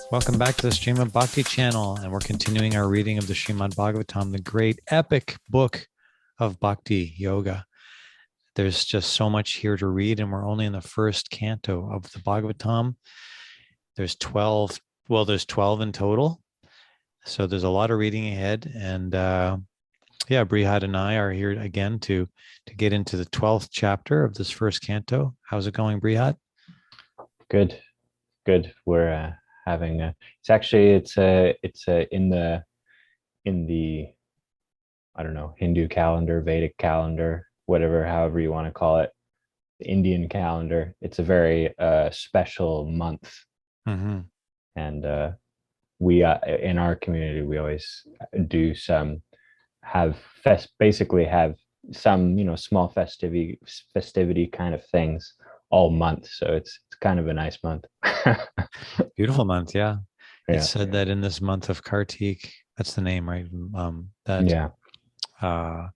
Welcome back to the Srimad Bhakti channel, and we're continuing our reading of the Srimad Bhagavatam, the great epic book of Bhakti Yoga. There's just so much here to read, and we're only in the first canto of the Bhagavatam. There's 12, there's 12 in total. So there's a lot of reading ahead. And Brihad and I are here again to get into the 12th chapter of this first canto. How's it going, Brihad? Good. We're having it's in the I don't know, Hindu calendar, Vedic calendar, whatever, however you want to call it, the Indian calendar. It's a very special month, Mm-hmm. and we in our community we always do some have basically have some small festivity kind of things all month. So it's kind of a nice month. Beautiful month, yeah. It's Yeah. said that in this month of Kartik, that's the name, right? That Yeah. uh,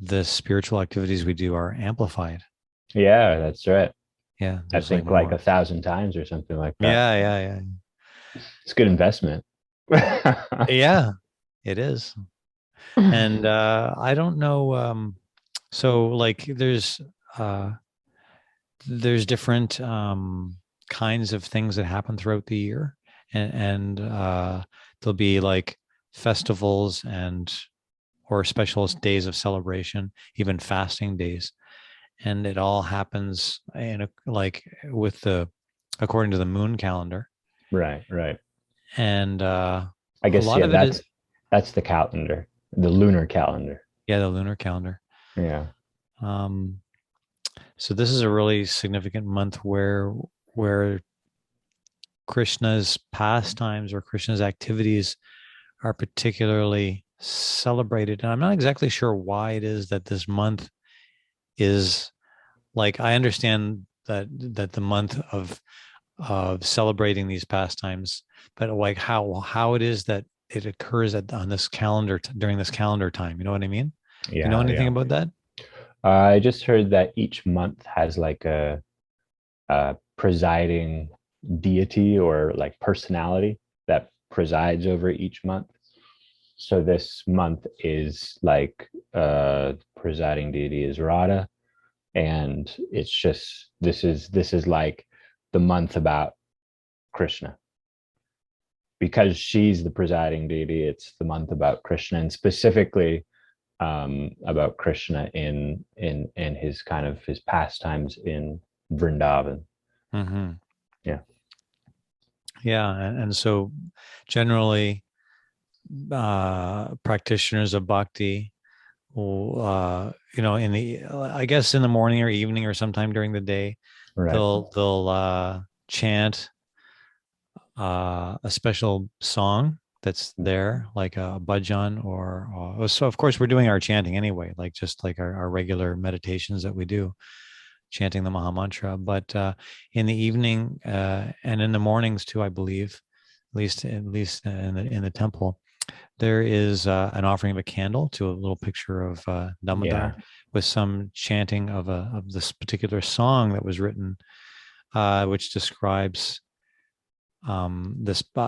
the spiritual activities we do are amplified. Yeah, that's right. Yeah, I there's like think like more. 1,000 times or something like that. Yeah. It's good investment. Yeah, it is. And I don't know. So like uh there's different kinds of things that happen throughout the year. And there'll be like festivals and or special days of celebration, even fasting days. And it all happens like with the according to the moon calendar. Right. And I a guess lot yeah, of it is, that's the calendar, the lunar calendar. yeah, the lunar calendar. Yeah. Um, so this is a really significant month where Krishna's pastimes or Krishna's activities are particularly celebrated. And I'm not exactly sure why it is that this month is like, I understand that the month of celebrating these pastimes, but like how it is that it occurs on this calendar during this calendar time. You know what I mean? Do you know anything Yeah. about that? I just heard that each month has like a presiding deity or like personality that presides over each month. So this month is like presiding deity is Radha, and it's just this is like the month about Krishna. Because she's the presiding deity, it's the month about Krishna, and specifically about Krishna in his kind of his pastimes in Vrindavan. Mm-hmm. Yeah. Yeah, and so generally, practitioners of bhakti will, in the, I guess in the morning or evening or sometime during the day, Right. they'll chant a special song that's there, like a bhajan or so. Of course, we're doing our chanting anyway, like just like our regular meditations that we do, chanting the Maha Mantra. But in the evening and in the mornings too, I believe, at least in the temple, there is an offering of a candle to a little picture of Yeah. Damodar with some chanting of this particular song that was written, which describes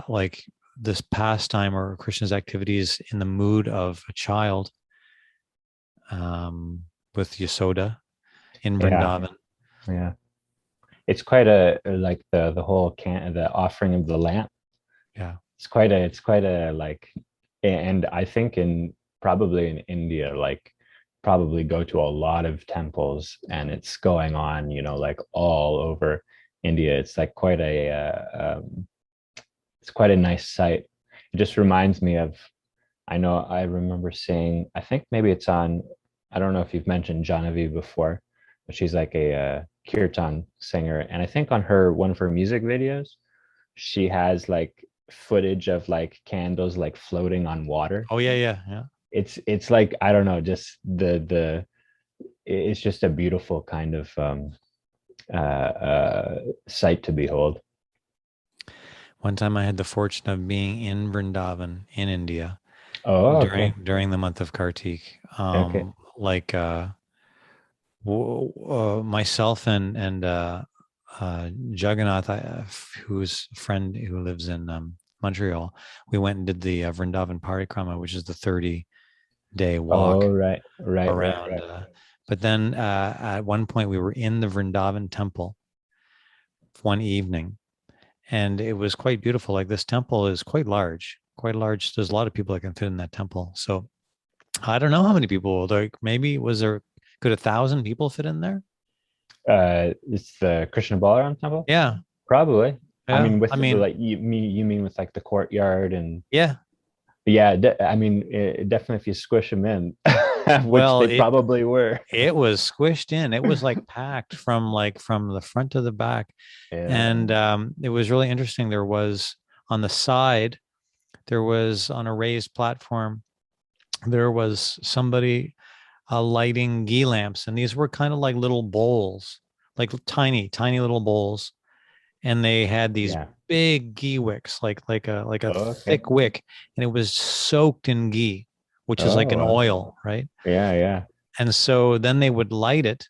like this pastime or Krishna's activities in the mood of a child, with Yasoda in Yeah. Vrindavan. Yeah. It's quite a like the whole the offering of the lamp. Yeah. It's quite a like, and I think in probably in India, like probably go to a lot of temples, and it's going on, like all over India. It's like quite a it's quite a nice sight. It just reminds me of, I know I remember seeing, I think maybe it's on, I don't know if you've mentioned Janavi before, but she's like a kirtan singer. And I think on her, one of her music videos, she has like footage of like candles like floating on water. Oh yeah. It's like, I don't know, just it's just a beautiful kind of sight to behold. One time I had the fortune of being in Vrindavan in India Oh, okay. during the month of Kartik. Okay. Like myself and Jagannath, who's a friend who lives in Montreal, we went and did the Vrindavan Parikrama, which is the 30-day walk Oh, right, right, right, around. right. But then at one point, we were in the Vrindavan temple one evening, and it was quite beautiful. Like this temple is quite large, quite large. There's a lot of people that can fit in that temple. So I don't know how many people. Like maybe was there could 1,000 people fit in there? It's the Krishna Balaram temple? Yeah, Probably. I yeah. mean, I with mean, like you mean with like the courtyard and yeah. yeah, I mean, definitely if you squish them in, which Well, they it probably were. it was squished in. It was like packed from the front to the back, Yeah, and it was really interesting. There was on the side, there was on a raised platform, there was somebody lighting ghee lamps, and these were kind of like little bowls, like tiny, tiny little bowls, and they had these yeah. big ghee wicks, like a Oh, okay. thick wick, and it was soaked in ghee, which is like Oh, an wow. oil, right? Yeah, yeah. And so then they would light it,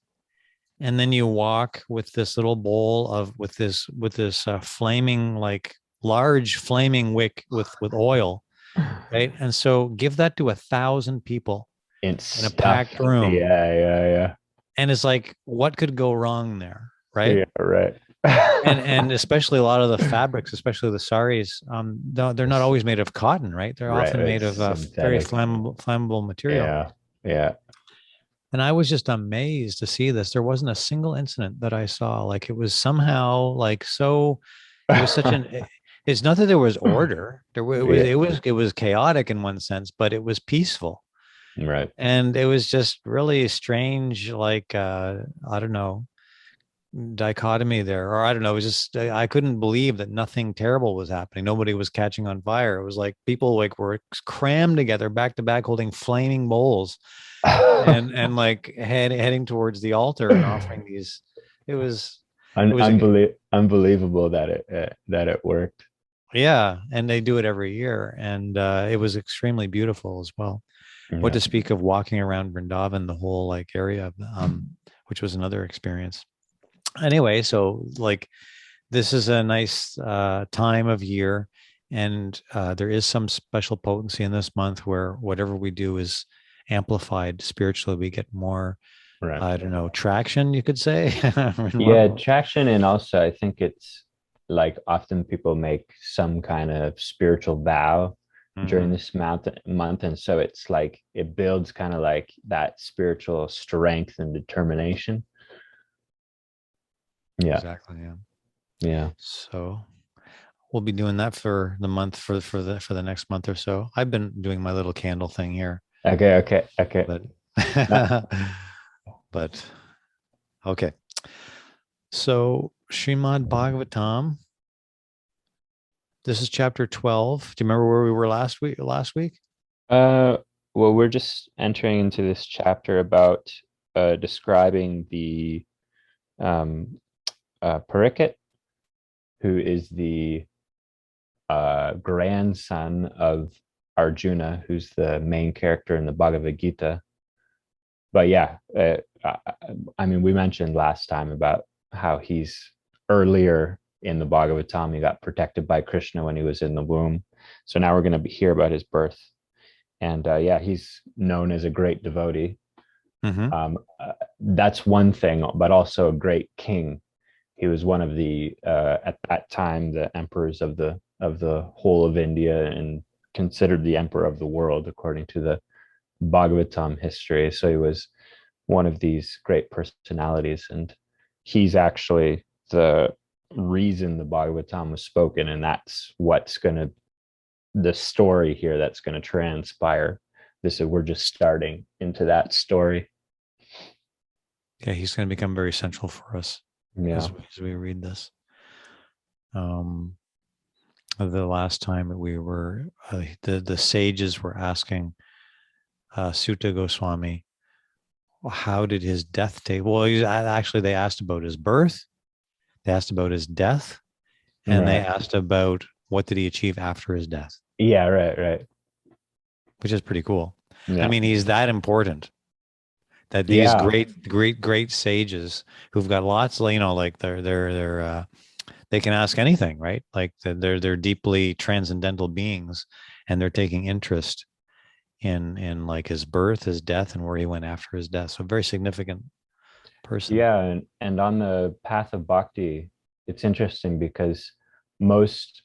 and then you walk with this little bowl of with this flaming like large flaming wick with oil, right? And so give that to 1,000 people It's in a packed stuffed. room, Yeah, yeah, and it's like what could go wrong there, yeah. right? Yeah, right. And especially a lot of the fabrics, especially the saris, they're not It's, always made of cotton, right? They're right, often made it's of very synthetic. flammable material. Yeah, yeah. And I was just amazed to see this. There wasn't a single incident that I saw. Like it was somehow like so. It was such an. It's not that there was order. It was Yeah, it was chaotic in one sense, but it was peaceful, right. and it was just really strange. Like I don't know, dichotomy there, or I don't know. It was just I couldn't believe that nothing terrible was happening. Nobody was catching on fire. It was like people like were crammed together back to back, holding flaming bowls and like heading towards the altar and offering these. It was it was a Unbelievable that it worked. yeah, and they do it every year, and it was extremely beautiful as well. What Yeah, to speak of walking around Vrindavan, the whole like area, which was another experience. Anyway, so like this is a nice time of year, and there is some special potency in this month where whatever we do is amplified spiritually. We get more, right. I don't know, traction, you could say. I mean, Yeah, traction, and also I think it's like often people make some kind of spiritual vow during mhm, this month, and so it's like it builds kind of like that spiritual strength and determination. Yeah, exactly. Yeah. yeah. So we'll be doing that for the month for the next month or so. I've been doing my little candle thing here, Okay, okay, okay. but No, but okay. So Srimad Bhagavatam, this is chapter 12. Do you remember where we were last week? Last week? uh, well, we're just entering into this chapter about describing the um Parikit, who is the grandson of Arjuna, who's the main character in the Bhagavad Gita. But yeah, I mean, we mentioned last time about how he's earlier in the Bhagavatam, he got protected by Krishna when he was in the womb. So now we're going to hear about his birth. And yeah, he's known as a great devotee. Mm-hmm. That's one thing, but also a great king. He was one of the at that time the emperors of the whole of India and considered the emperor of the world according to the Bhagavatam history. So he was one of these great personalities, and he's actually the reason the Bhagavatam was spoken, and that's what's going to the story here that's going to transpire. This is we're just starting into that story. Yeah, he's going to become very central for us Yeah, as we read this. Um, the last time we were, the sages were asking Sutta Goswami, well, how did his death take? Well, actually, they asked about his birth, they asked about his death, and they right. asked about what did he achieve after his death, Yeah, right, right. which is pretty cool. I Yeah, mean, he's that important that these Yeah, great sages who've got lots, you know, like they're they can ask anything, right? Like they're deeply transcendental beings, and they're taking interest in like his birth, his death, and where he went after his death. So a very significant person. yeah, and on the path of bhakti, it's interesting because most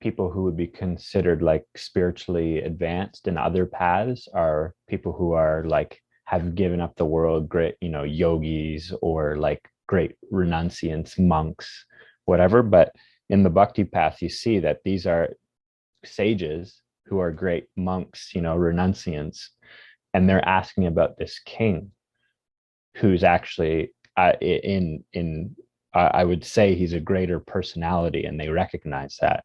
people who would be considered like spiritually advanced in other paths are people who are like have given up the world, great, you know, yogis or like great renunciants, monks, whatever. But in the bhakti path, you see that these are sages who are great monks, you know, renunciants, and they're asking about this king who's actually in I would say he's a greater personality, and they recognize that,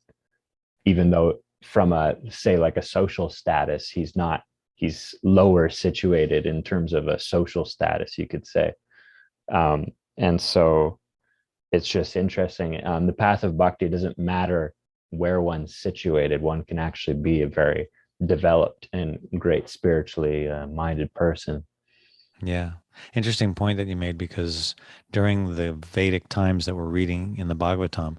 even though from a say like a social status, he's not, he's lower situated in terms of a social status, you could say. And so it's just interesting. The path of bhakti doesn't matter where one's situated. One can actually be a very developed and great spiritually minded person. Yeah. Interesting point that you made, because during the Vedic times that we're reading in the Bhagavatam,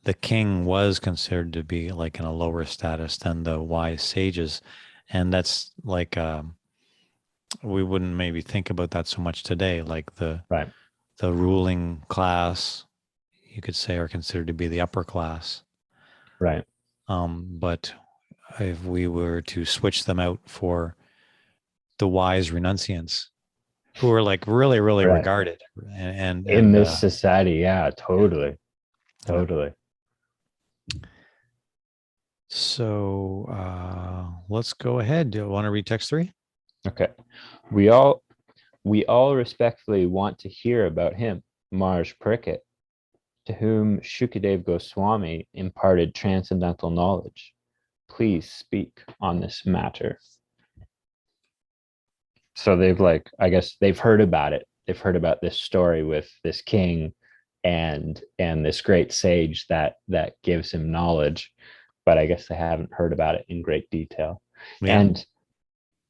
the king was considered to be like in a lower status than the wise sages. And that's like, we wouldn't maybe think about that so much today. Like Right. the ruling class, you could say, are considered to be the upper class. Right. But if we were to switch them out for the wise renunciants, who are like really, really Right. regarded, In and this society, yeah, totally. yeah. Totally. So let's go ahead. Do you want to read text 3? Okay. We all we all respectfully want to hear about him, Marj Prickett, to whom Shukadev Goswami imparted transcendental knowledge. Please speak on this matter. So they've like, I guess they've heard about it. They've heard about this story with this king and this great sage that gives him knowledge, but I guess they haven't heard about it in great detail. Yeah. And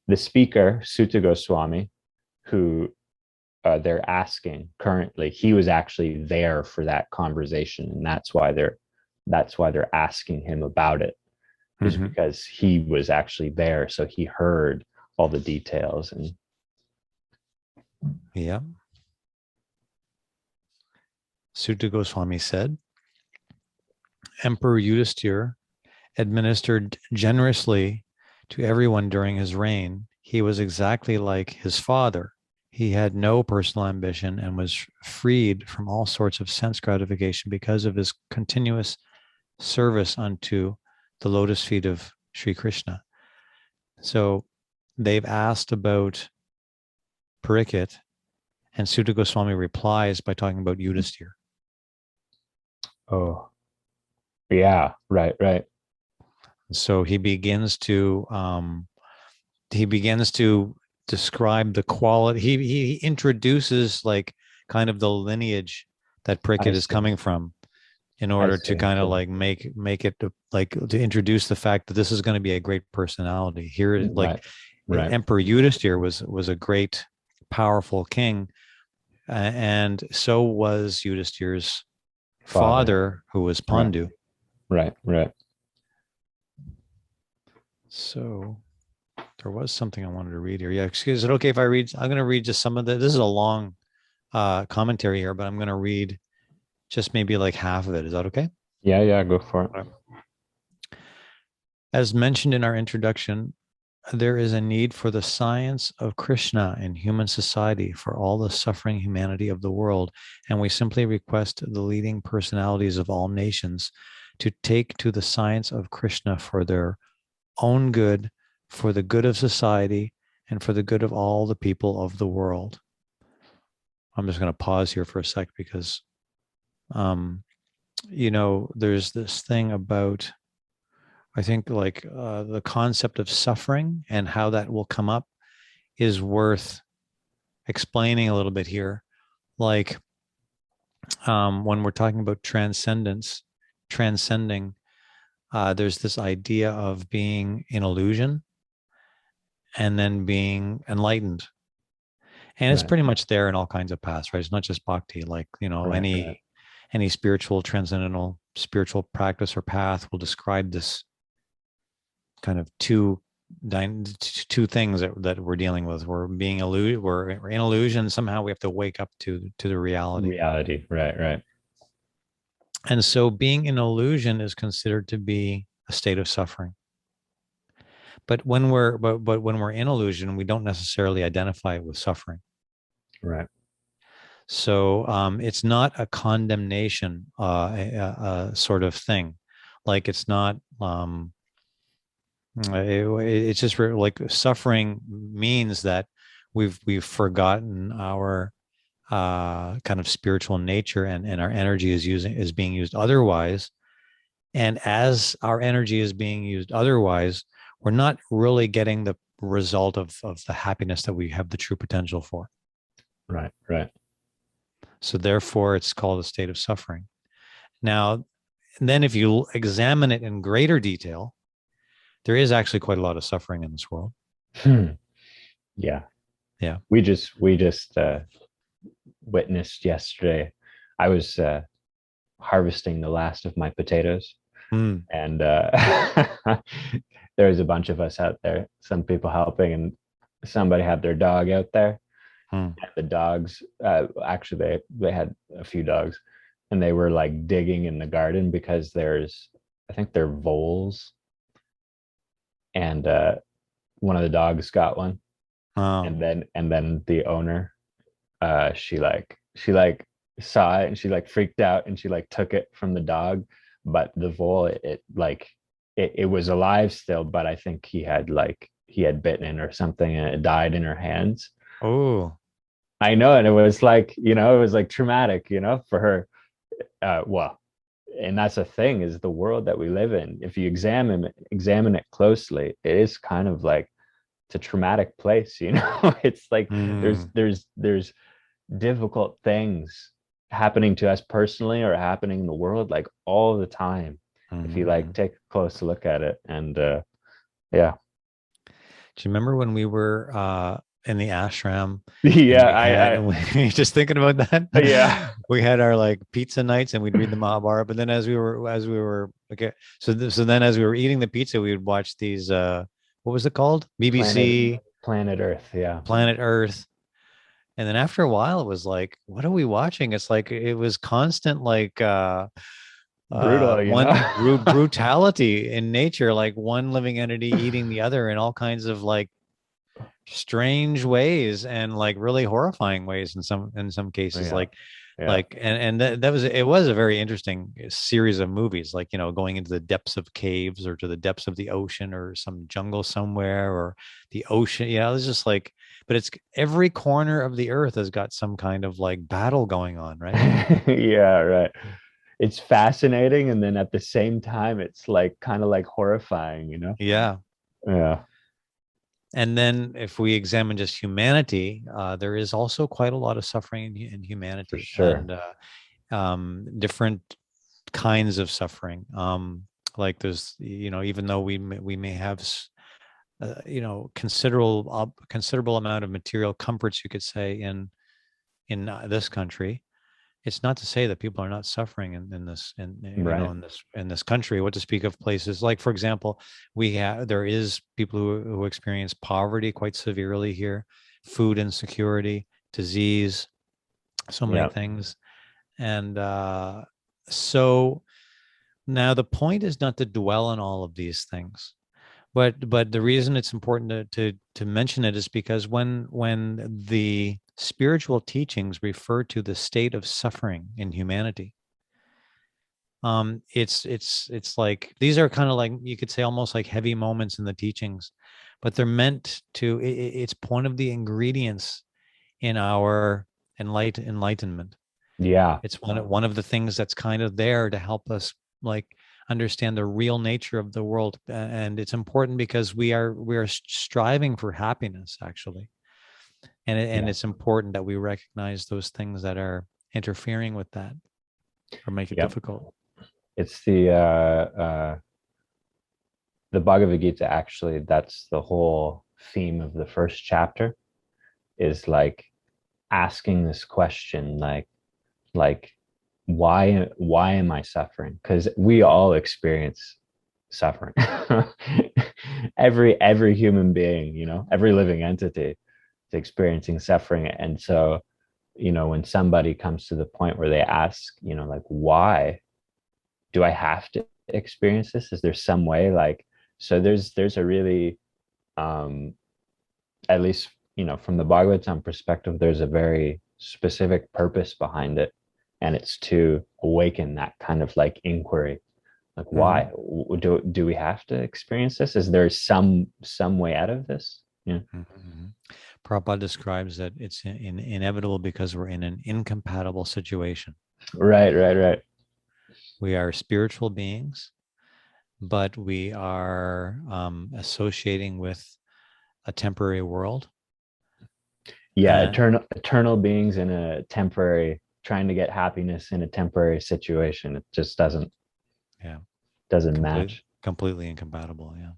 the speaker, Sutta Goswami, who they're asking currently, he was actually there for that conversation, and that's why they're asking him about it, is Mm-hmm. because he was actually there, so he heard all the details. And Yeah. Sutta Goswami said, Emperor Yudhisthira administered generously to everyone during his reign. He was exactly like his father. He had no personal ambition and was freed from all sorts of sense gratification because of his continuous service unto the lotus feet of Sri Krishna. So they've asked about Parikit, and Sutta Goswami replies by talking about Yudhisthira. oh, yeah, right, right, So he begins to describe the quality. He introduces like kind of the lineage that I Prickett is see, coming from, in I order to see, kind of cool, like make it like to introduce the fact that this is going to be a great personality. Here, right, like right, Emperor Yudhisthira was a great, powerful king, and so was Yudhisthira's father, father, who was right, Pandu. right, right. So there was something I wanted to read here. Yeah, excuse. Is it okay if I read? I'm going to read just some of the. This is a long commentary here, but I'm going to read just maybe like half of it. Is that okay? Yeah, yeah, go for it. As mentioned in our introduction, there is a need for the science of Krishna in human society for all the suffering humanity of the world, and we simply request the leading personalities of all nations to take to the science of Krishna for their own good, for the good of society, and for the good of all the people of the world. I'm just going to pause here for a sec because, um, there's this thing about, I think, like the concept of suffering and how that will come up is worth explaining a little bit here. Like when we're talking about transcendence, transcending, there's this idea of being in illusion and then being enlightened. And it's Right. pretty much there in all kinds of paths, right? It's not just bhakti, like, Right. Right. any spiritual, transcendental spiritual practice or path will describe this kind of two things that we're dealing with. We're being illusion, we're in illusion. Somehow we have to wake up to the reality. Reality. Right. Right. And so being in illusion is considered to be a state of suffering. But when we're in illusion, we don't necessarily identify it with suffering. Right. So it's not a condemnation sort of thing. Like it's not. It's just like suffering means that we've forgotten our kind of spiritual nature, and our energy is being used otherwise. And as our energy is being used otherwise, we're not really getting the result of the happiness that we have the true potential for. Right. Right. So therefore, it's called a state of suffering. Now, then if you examine it in greater detail, there is actually quite a lot of suffering in this world. Hmm. Yeah. Yeah. We just witnessed yesterday. I was harvesting the last of my potatoes, Mm. and there was a bunch of us out there. Some people helping, and somebody had their dog out there. Mm. And the dogs, actually, they had a few dogs, and they were like digging in the garden because there's, I think they're voles, and one of the dogs got one, Oh. and then the owner, she like saw it and she like freaked out and she like took it from the dog, but the vole, it like it was alive still, but I think he had bitten it or something and it died in her hands. Oh. I know, and it was like, it was like traumatic, for her. Well, and that's the thing, is the world that we live in. If you examine it closely, it is kind of like, it's a traumatic place. It's like there's Mm. there's there's difficult things happening to us personally or happening in the world like all the time, if you like Mm. take a close look at it. And yeah. Do you remember when we were in the ashram and Yeah, we had, I and we just thinking about yeah. that? We had our like pizza nights and we'd read the Mahabharata. But then as we were okay, so then as we were eating the pizza, we would watch these what was it called? planet BBC Planet Earth, yeah. Planet Earth. And then after a while, it was like, what are we watching? It's like it was constant like Brutal, one brutality in nature, like one living entity eating the other in all kinds of like strange ways and like really horrifying ways in some cases, Yeah, like yeah, that was it was a very interesting series of movies, like going into the depths of caves or to the depths of the ocean or some jungle somewhere or the ocean. It's just like, but it's every corner of the earth has got some kind of like battle going on, right? yeah, right. It's fascinating, and then at the same time it's like kind of like horrifying. Yeah. Yeah, And then if we examine just humanity, there is also quite a lot of suffering in for humanity, sure. and different kinds of suffering. Like there's, even though we may have, considerable amount of material comforts, you could say, in this country, it's not to say that people are not suffering in this Right. in this country. What to speak of places like, for example, there is people who experience poverty quite severely here, food insecurity, disease, so many Yeah. things. And so now the point is not to dwell on all of these things, but the reason it's important to mention it is because when the spiritual teachings refer to the state of suffering in humanity, it's like these are kind of like, you could say, almost like heavy moments in the teachings, but they're meant to it's one of the ingredients in our enlightenment. Yeah. It's one of the things that's kind of there to help us like understand the real nature of the world. And it's important because we are striving for happiness, actually. And Yeah. it's important that we recognize those things that are interfering with that or make it Yep. difficult. It's the Bhagavad Gita, actually, that's the whole theme of the first chapter, is like asking this question, like why am I suffering? Because we all experience suffering. Every human being, every living entity is experiencing suffering. And so, when somebody comes to the point where they ask, like, why do I have to experience this? Is there some way, like, so there's a really um at least, from the Bhagavatam perspective, there's a very specific purpose behind it, and it's to awaken that kind of like inquiry, like, Mm-hmm. why do we have to experience this? Is there some way out of this? Yeah. Mm-hmm. Prabhupada describes that it's inevitable because we're in an incompatible situation. Right, right, right. We are spiritual beings, but we are associating with a temporary world. Yeah, Uh, eternal beings in a temporary, trying to get happiness in a temporary situation. It just yeah, doesn't match. completely incompatible. Yeah.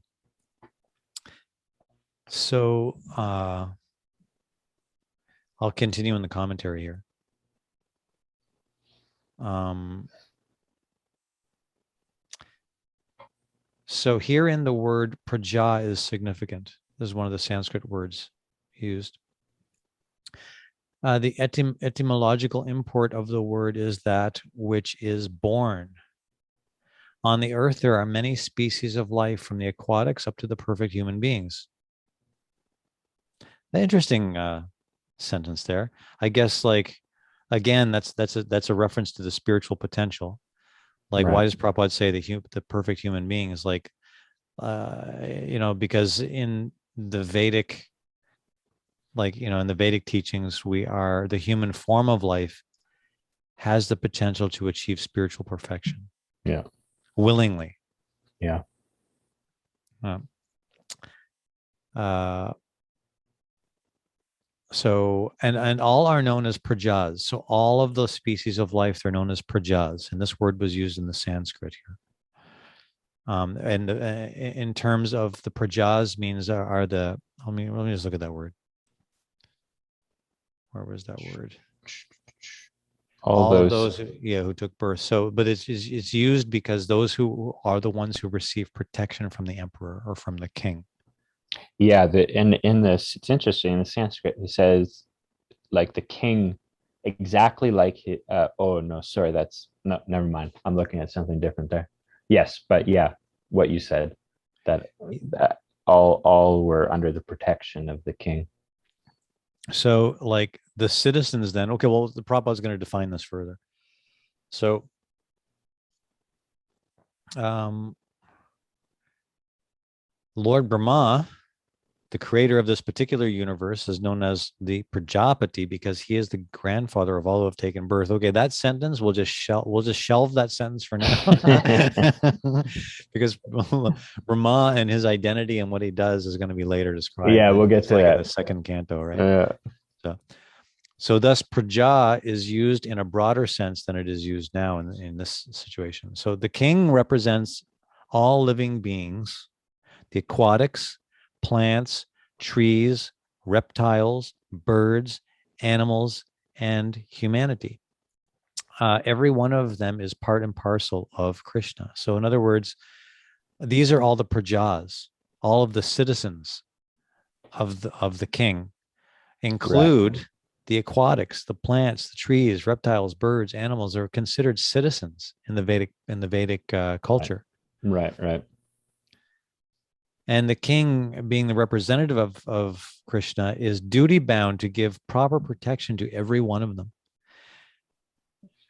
So I'll continue in the commentary here. Um, so herein the word praja is significant. This is one of the Sanskrit words used. The etymological import of the word is that which is born. On the earth, there are many species of life, from the aquatics up to the perfect human beings. Interesting sentence there. I guess, like, again, that's a reference to the spiritual potential. Like, why Right. does Prabhupada say the perfect human being is like, because in the Vedic, in the Vedic teachings, we are the human form of life has the potential to achieve spiritual perfection Yeah. willingly. Yeah. Uh, uh, so and all are known as prajas. So all of the species of life, they're known as prajas, and this word was used in the Sanskrit here. And in terms of the prajas means are the let me just look at that word. Where was that word? All All of those. those who took birth. So but it's used because those who are the ones who receive protection from the emperor or from the king. Yeah, in this, it's interesting. In the Sanskrit, he says, like, the king, exactly like he, oh no, sorry, that's no, never mind. I'm looking at something different there. Yes, but yeah, what you said, that all were under the protection of the king. So, like, the citizens then, okay, well, the Prabhupada is going to define this further. So, um, Lord Brahma, the creator of this particular universe, is known as the Prajapati because he is the grandfather of all who have taken birth. Okay, that sentence we'll just shelve that sentence for now because Brahma and his identity and what he does is going to be later described. Yeah, we'll get It's to like in the that. second canto, right? Uh, So, so thus praja is used in a broader sense than it is used now in this situation. So the king represents all living beings, the aquatics, plants, trees, reptiles, birds, animals, and humanity. Every one of them is part and parcel of Krishna. So, in other words, these are all the prajas, all of the citizens of the king right, include the aquatics, the plants, the trees, reptiles, birds, animals are considered citizens in the Vedic right, culture. right, right. And the king, being the representative of Krishna, is duty bound to give proper protection to every one of them.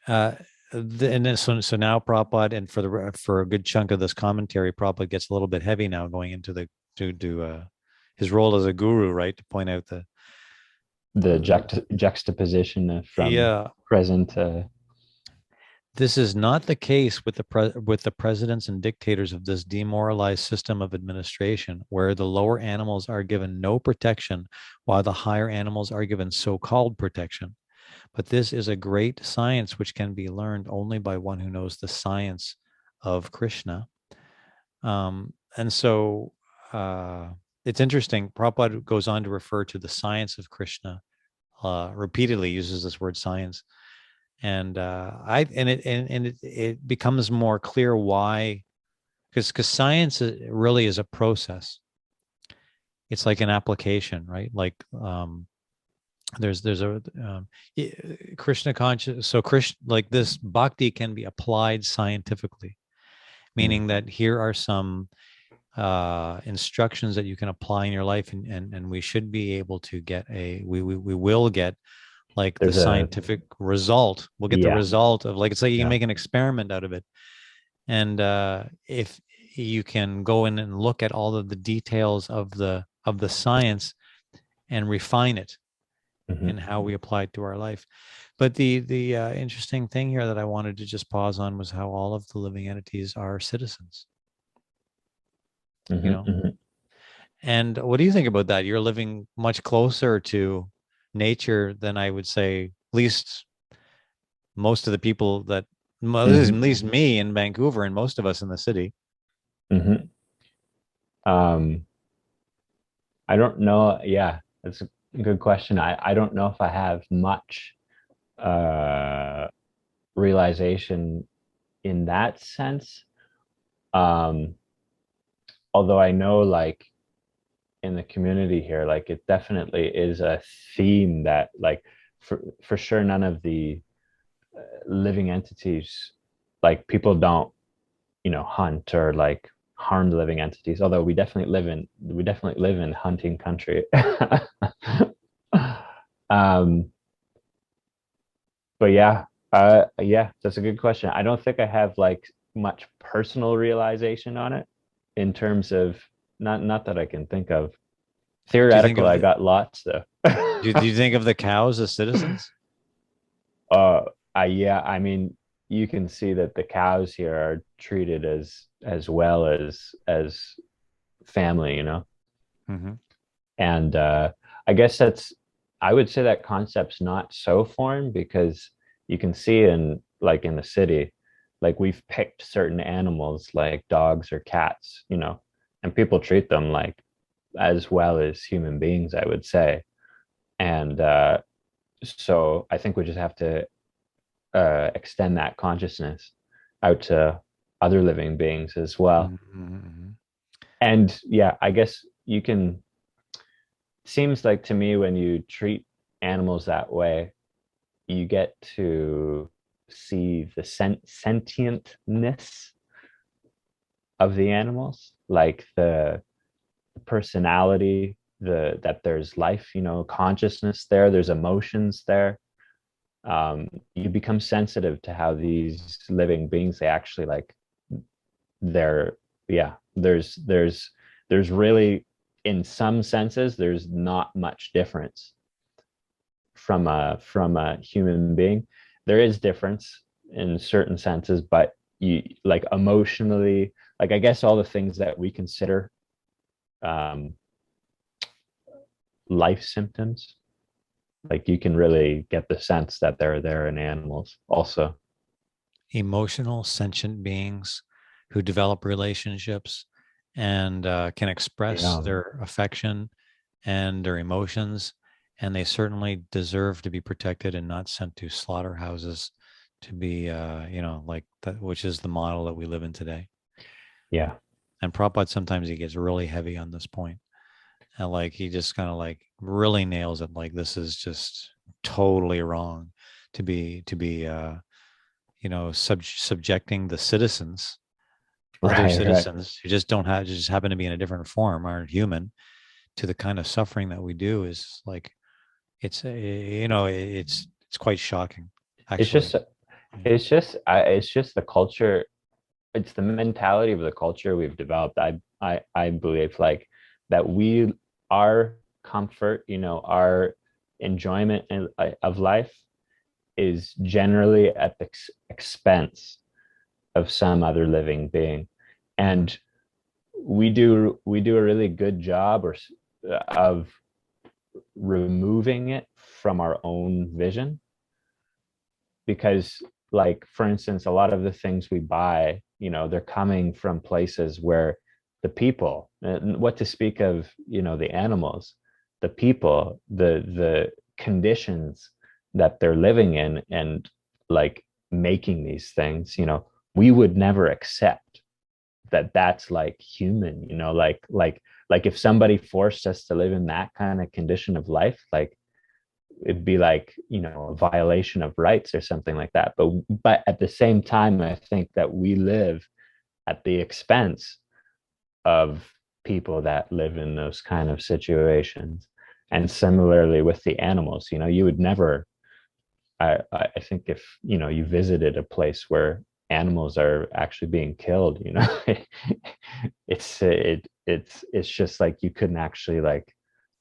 And then, so now Prabhupada, and for a good chunk of this commentary, Prabhupada gets a little bit heavy now, going into the to his role as a guru, right, to point out The the juxtaposition from yeah. present. This is not the case with the presidents and dictators of this demoralized system of administration, where the lower animals are given no protection, while the higher animals are given so-called protection. But this is a great science which can be learned only by one who knows the science of Krishna. And so it's interesting. Prabhupada goes on to refer to the science of Krishna repeatedly uses this word science, and it becomes more clear why, because science really is a process. It's like an application, right? Like there's a Krishna conscious. So Krishna, like this bhakti can be applied scientifically, Mm. meaning that here are some instructions that you can apply in your life, and we should be able to get we will get like the There's a scientific result. We'll get the yeah, result of, like, it's like you can yeah. make an experiment out of it. And if you can go in and look at all of the details of the science and refine it Hmm. in how we apply it to our life. But the interesting thing here that I wanted to just pause on was how all of the living entities are citizens, you Hmm. know. Hmm. And what do you think about that? You're living much closer to nature than, I would say, at least most of the people that, well, at Hmm. least me in Vancouver and most of us in the city. Hmm. Um, I don't know. Yeah, that's a good question. I don't know if I have much uh realization in that sense. Um, although I know like in the community here, like it definitely is a theme that like for sure none of the living entities, like people don't, hunt or like harm the living entities, although we definitely live in hunting country. um but yeah, yeah, that's a good question. I don't think I have like much personal realization on it in terms of, not that I can think of. Do you think Theoretical, of I the got lots though. do you think of the cows as citizens? uh yeah, I mean, you can see that the cows here are treated as well as family, Mm-hmm. and I guess I would say that concept's not so foreign because you can see in like in the city, like we've picked certain animals like dogs or cats, and people treat them like as well as human beings, I would say. And so I think we just have to extend that consciousness out to other living beings as well. Mm-hmm. And yeah, I guess you can, seems like to me when you treat animals that way, you get to see the sentientness of the animals, like the personality, that there's life, consciousness there, there's emotions there. You become sensitive to how these living beings, they actually like, they're, yeah, there's really, in some senses there's not much difference from a human being. There is difference in certain senses, but you like emotionally, like I guess all the things that we consider um life symptoms, like you can really get the sense that they're there in animals also. Emotional, sentient beings who develop relationships and can express Yeah. their affection and their emotions. And they certainly deserve to be protected and not sent to slaughterhouses to be, like that, which is the model that we live in today. Yeah. And Prabhupada, sometimes he gets really heavy on this point, and like he just kind of like really nails it. Like, this is just totally wrong to be subjecting the citizens, other Right, right. citizens who just don't have just happen to be in a different form, aren't human, to the kind of suffering that we do. Is like, it's quite shocking, it's actually. just it's just the culture, it's the mentality of the culture we've developed. I believe like that we, our comfort, our enjoyment of life is generally at the expense of some other living being, Mm-hmm. and we do a really good job of removing it from our own vision, because like for instance, a lot of the things we buy, they're coming from places where the people, and what to speak of, the animals, the people, the conditions that they're living in and like making these things, we would never accept that that's like human, like if somebody forced us to live in that kind of condition of life, like it'd be like, a violation of rights or something like that. But at the same time, I think that we live at the expense of people that live in those kind of situations. And similarly with the animals, you would never, I think if, you visited a place where animals are actually being killed, it's just like you couldn't actually like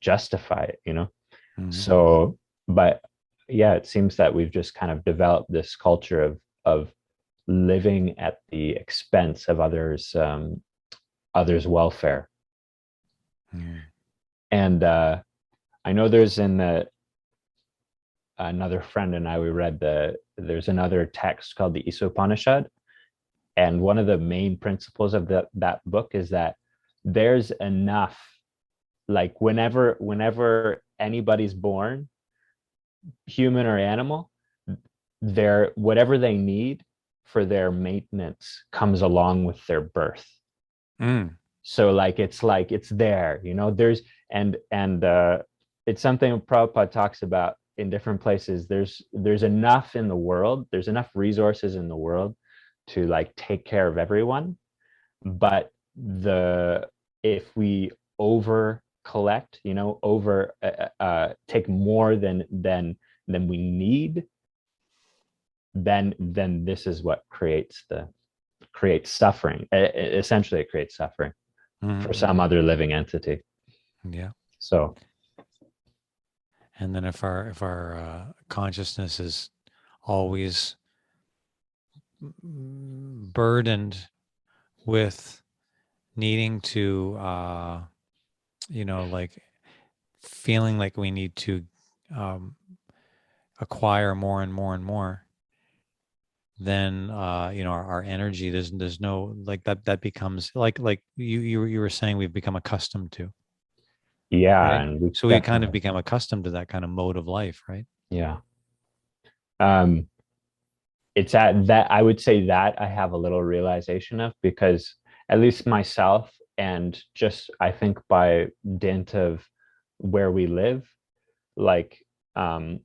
justify it. Mhm. So, but yeah, it seems that we've just kind of developed this culture of living at the expense of others' welfare. Mhm. And I know there's in the another friend and I we read there's another text called the Isopanishad, and one of the main principles of that book is that there's enough, like whenever anybody's born, human or animal, their whatever they need for their maintenance comes along with their birth. Mm. So like it's there, there's and it's something Prabhupada talks about in different places. There's enough in the world, there's enough resources in the world to like take care of everyone. But the if we over collect, over take more than we need, then this is what creates suffering. Essentially, it creates suffering for Mhm. some other living entity. Yeah. So And then if our consciousness is always burdened with needing to, like feeling like we need to um, acquire more and more and more, then our energy, there's no like that becomes like you were saying, we've become accustomed to, yeah, right? and we So we kind of definitely, become accustomed to that kind of mode of life, right? yeah. Um, it's at that I would say that I have a little realization of, because at least myself, and just I think by dint of where we live, like um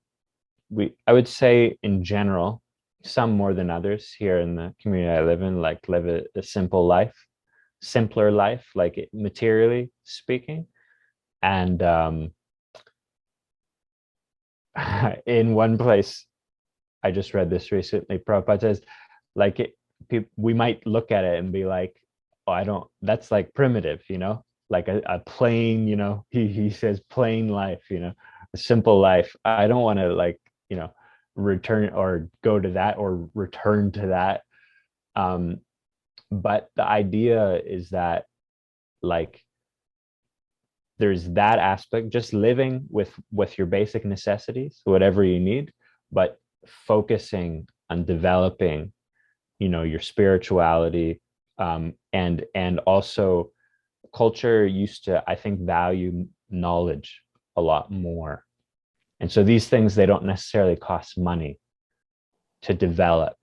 we I would say in general, some more than others here in the community I live in, like live a simple life, simpler life, like materially speaking. And in one place, I just read this recently, Prabhupada says, like we might look at it and be like, oh, I don't, that's like primitive, like a plain, he says plain life, a simple life. I don't want to like, return or go to that or return to that. Um, but the idea is that like there's that aspect, just living with your basic necessities, whatever you need, but focusing on developing, your spirituality, and also culture used to, I think, value knowledge a lot more. And so these things, they don't necessarily cost money to develop.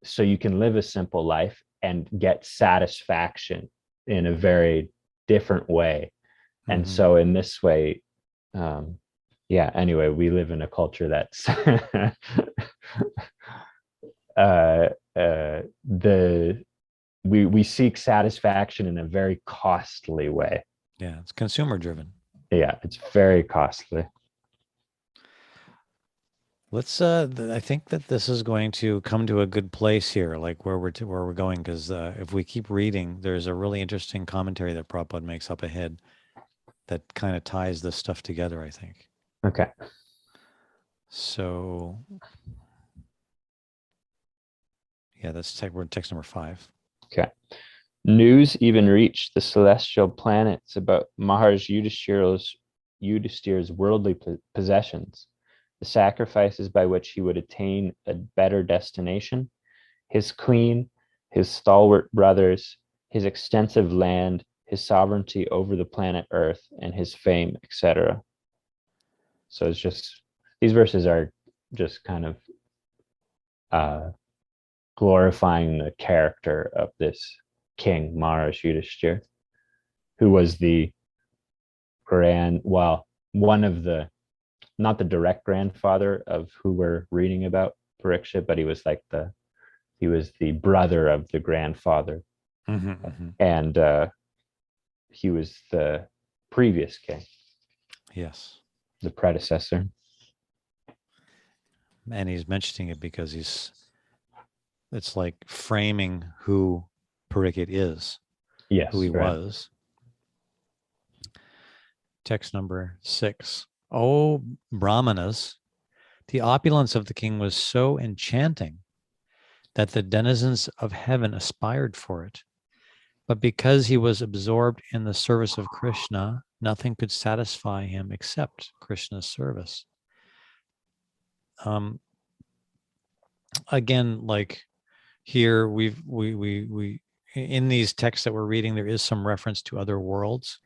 So you can live a simple life and get satisfaction in a very different way. And Hmm. so in this way, um, yeah, anyway, we live in a culture that's uh, the we seek satisfaction in a very costly way. Yeah, it's consumer driven. Yeah, it's very costly. I think that this is going to come to a good place here, like where we're going, because if we keep reading, there's a really interesting commentary that Prabhupada makes up ahead that kind of ties this stuff together, I think. Okay. So yeah, we're text number 5. Okay. News even reached the celestial planets about Maharaj Yudhishthira's worldly possessions, the sacrifices by which he would attain a better destination, his queen, his stalwart brothers, his extensive land, his sovereignty over the planet Earth, and his fame, etc. So it's just, these verses are just kind of uh, glorifying the character of this king, Maharaj Yudhishthir, who was the well, one of the, not the direct grandfather of who we're reading about, Parikshit, but he was like he was the brother of the grandfather. Mm-hmm, mm-hmm. And he was the previous king, Yes. the predecessor. And he's mentioning it because it's like framing who Parikshit is, who Yes, he right. was. Text number 6. O Brahmanas, the opulence of the king was so enchanting that the denizens of heaven aspired for it. But because he was absorbed in the service of Krishna, nothing could satisfy him except Krishna's service. Um, again, like here, we in these texts that we're reading, there is some reference to other worlds,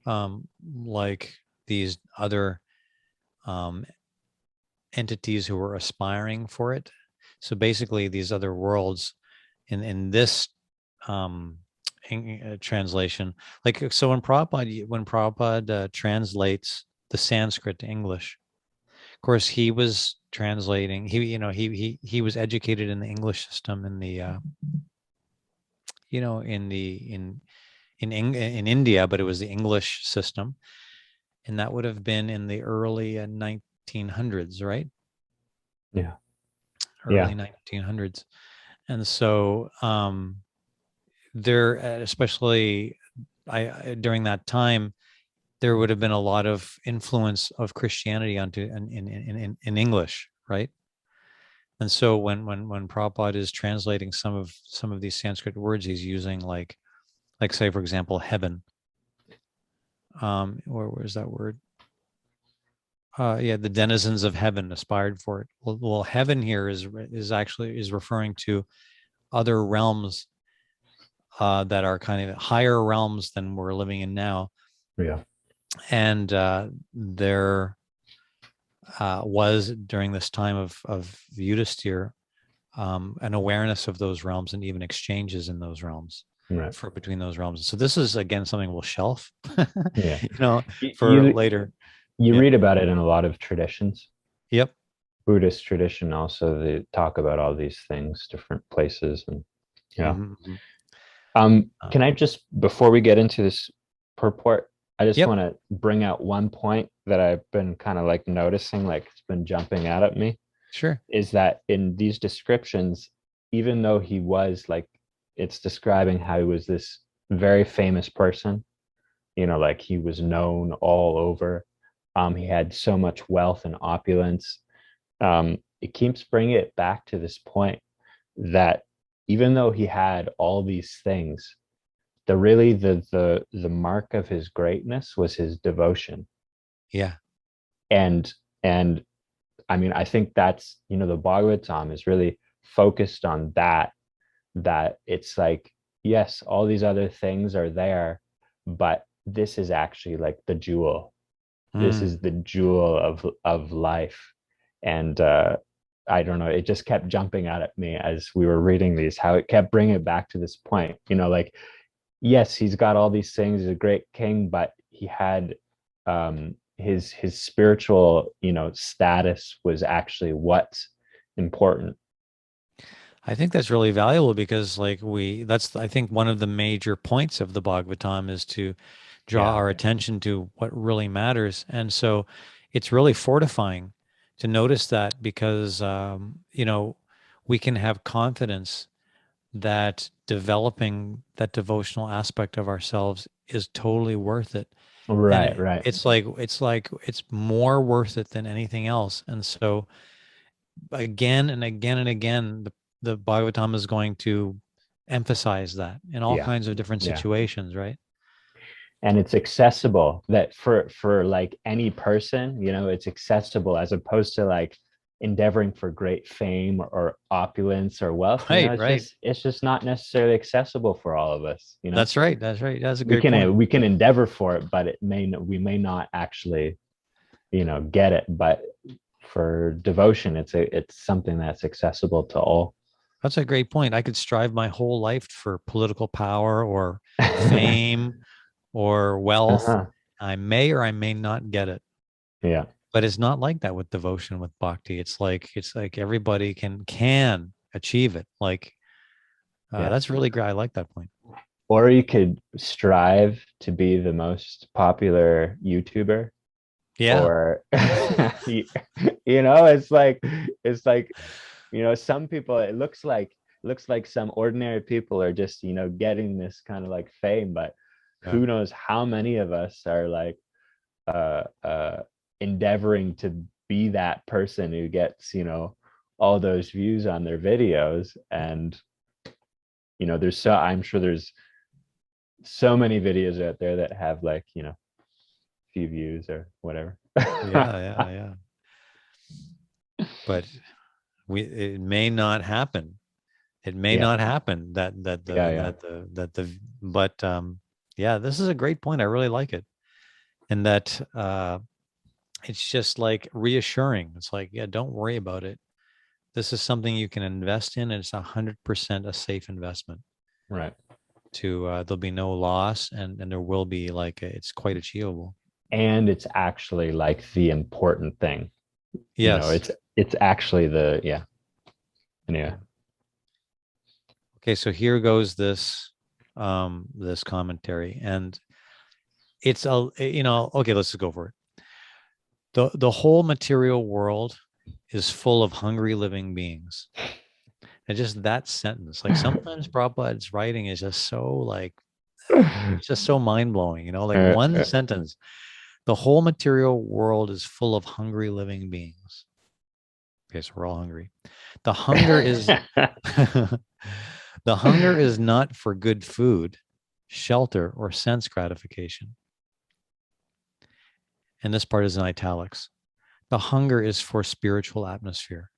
like these other entities who were aspiring for it. So basically, these other worlds in this translation, like so when Prabhupada translates the Sanskrit to English, of course he was translating. He was educated in the English system in the in India, but it was the English system, and that would have been in the early 1900s, right? Yeah. Yeah. Early 1900s. And so there, especially during that time, there would have been a lot of influence of Christianity onto in English, right? And so when Prabhupada is translating some of these Sanskrit words, he's using like say for example heaven, or where's that word? Yeah, the denizens of heaven aspired for it. Well, heaven here is actually is referring to other realms that are kind of higher realms than we're living in now. Yeah. And there was during this time of Yudhisthira an awareness of those realms and even exchanges in those realms Right. for between those realms. So this is again something we'll shelf, Yeah. for You later. you Yeah. read about it in a lot of traditions. Yep. Buddhist tradition also, they talk about all these things, different places, and yeah. Mm-hmm. Can I just, before we get into this purport, I just Yep. want to bring out one point that I've been kind of like noticing, like it's been jumping out at me, Sure. is that in these descriptions, even though he was like, it's describing how he was this very famous person, like he was known all over. He had so much wealth and opulence. It keeps bringing it back to this point that even though he had all these things, the mark of his greatness was his devotion. Yeah. And and I mean, I think that's, the Bhagavatam is really focused on that it's like, yes, all these other things are there, but this is actually like the jewel. This is Mm. the jewel of life. And I don't know, it just kept jumping out at me as we were reading these, how it kept bringing it back to this point, like, yes, he's got all these things, he's a great king, but he had his spiritual, status was actually what's important. I think that's really valuable because that's I think one of the major points of the Bhagavatam is to draw Yeah. our attention to what really matters. And so it's really fortifying to notice that because we can have confidence that developing that devotional aspect of ourselves is totally worth it. And Right, right. it's more worth it than anything else. And so again and again and again, the Bhagavatam is going to emphasize that in all Yeah. kinds of different Yeah. situations, right? And it's accessible, that for like any person, it's accessible, as opposed to like endeavoring for great fame or opulence or wealth. You know, Right, right. it's just not necessarily accessible for all of us. You know, That's right. That's right. That's a great point. we can endeavor for it, but we may not actually, you know, get it. But for devotion, it's something that's accessible to all. That's a great point. I could strive my whole life for political power or fame or wealth. Uh-huh. I may or I may not get it. Yeah. But it's not like that with devotion with bhakti. It's like everybody can achieve it. Like Yeah. that's really great. I like that point. Or you could strive to be the most popular YouTuber, Yeah. or you, you know, it's like, you know, some people, it looks like some ordinary people are just, you know, getting this kind of like fame, but Yeah. who knows how many of us are like endeavoring to be that person who gets, you know, all those views on their videos. And you know, I'm sure there's so many videos out there that have like, you know, few views or whatever. Yeah. Yeah. Yeah. But it may not happen. It may Yeah. not happen Yeah. Yeah. but yeah, this is a great point. I really like it. And that it's just like reassuring. It's like, yeah, don't worry about it. This is something you can invest in, and it's 100% a safe investment. Right. There'll be no loss, and there will be like it's quite achievable. And it's actually like the important thing. You know, Yes. it's actually the, yeah. Yeah. Okay, so here goes this commentary, and it's okay, let's just go for it. The whole material world is full of hungry living beings. And just that sentence, like sometimes Prabhupada's writing is just so like it's just so mind-blowing, like one sentence. The whole material world is full of hungry living beings. Okay, so we're all hungry. The hunger is the hunger is not for good food, shelter, or sense gratification. And this part is in italics. The hunger is for spiritual atmosphere.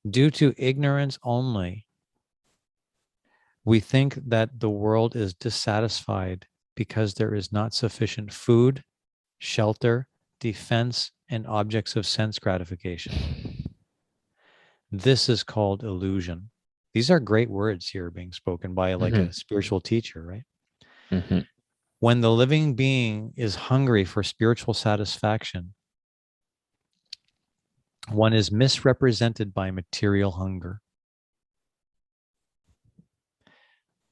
Due to ignorance only, we think that the world is dissatisfied because there is not sufficient food, shelter, defense, and objects of sense gratification. This is called illusion. These are great words here being spoken by like Mm-hmm. a spiritual teacher, right? Mm-hmm. When the living being is hungry for spiritual satisfaction, one is misrepresented by material hunger.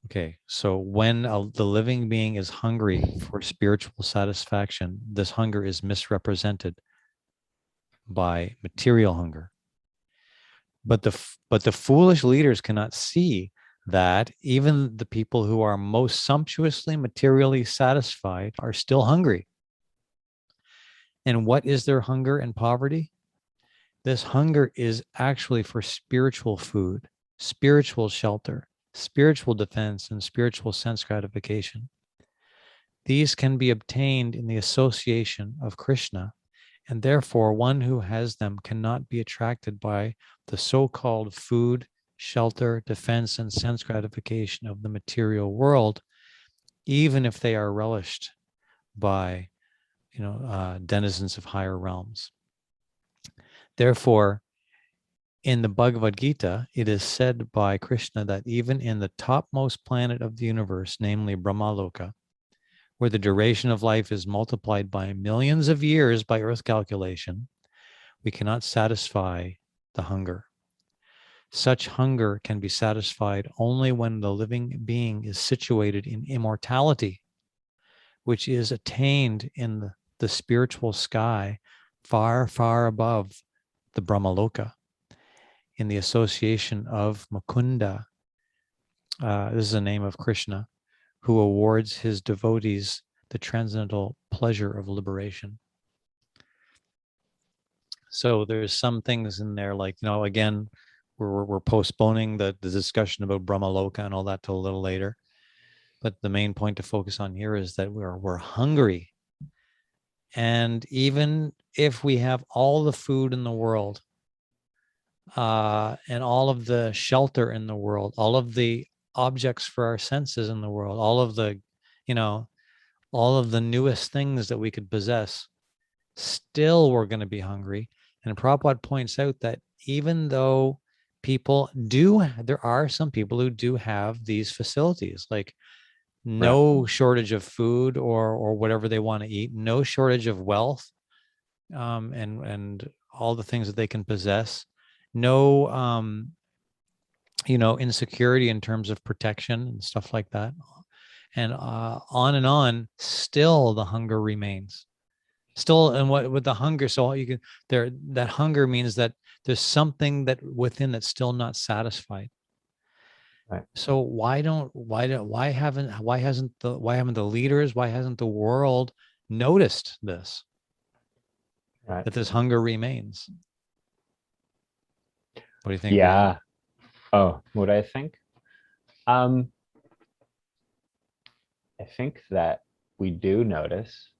Okay, so when the living being is hungry for spiritual satisfaction, this hunger is misrepresented by material hunger. But the foolish leaders cannot see that even the people who are most sumptuously materially satisfied are still hungry. And what is their hunger and poverty? This hunger is actually for spiritual food, spiritual shelter, spiritual defense, and spiritual sense gratification. These can be obtained in the association of Krishna, and therefore one who has them cannot be attracted by the so-called food, shelter, defense, and sense gratification of the material world, even if they are relished by denizens of higher realms. Therefore, in the Bhagavad Gita, it is said by Krishna that even in the topmost planet of the universe, namely Brahmaloka, where the duration of life is multiplied by millions of years by earth calculation, we cannot satisfy the hunger. Such hunger can be satisfied only when the living being is situated in immortality, which is attained in the spiritual sky far, far above the Brahmaloka, in the association of Mukunda. This is the name of Krishna, who awards his devotees the transcendental pleasure of liberation. So there's some things in there like, again, we're postponing the discussion about Brahmaloka and all that till a little later. But the main point to focus on here is that we're hungry And even if we have all the food in the world, and all of the shelter in the world, all of the objects for our senses in the world, all of the, you know, all of the newest things that we could possess, still we're going to be hungry. And Prabhupada points out that even though people do, there are some people who do have these facilities, like Right. no shortage of food or whatever they want to eat, no shortage of wealth, and all the things that they can possess, no insecurity in terms of protection and stuff like that, and on and on. Still, the hunger remains. Still, and what with the hunger, so you can there that hunger means that there's something that within that's still not satisfied. Right. So why haven't the leaders, why hasn't the world noticed this, Right. that this hunger remains? What do you think, Vijay? Yeah. Oh, what I think? Um, I think that we do notice,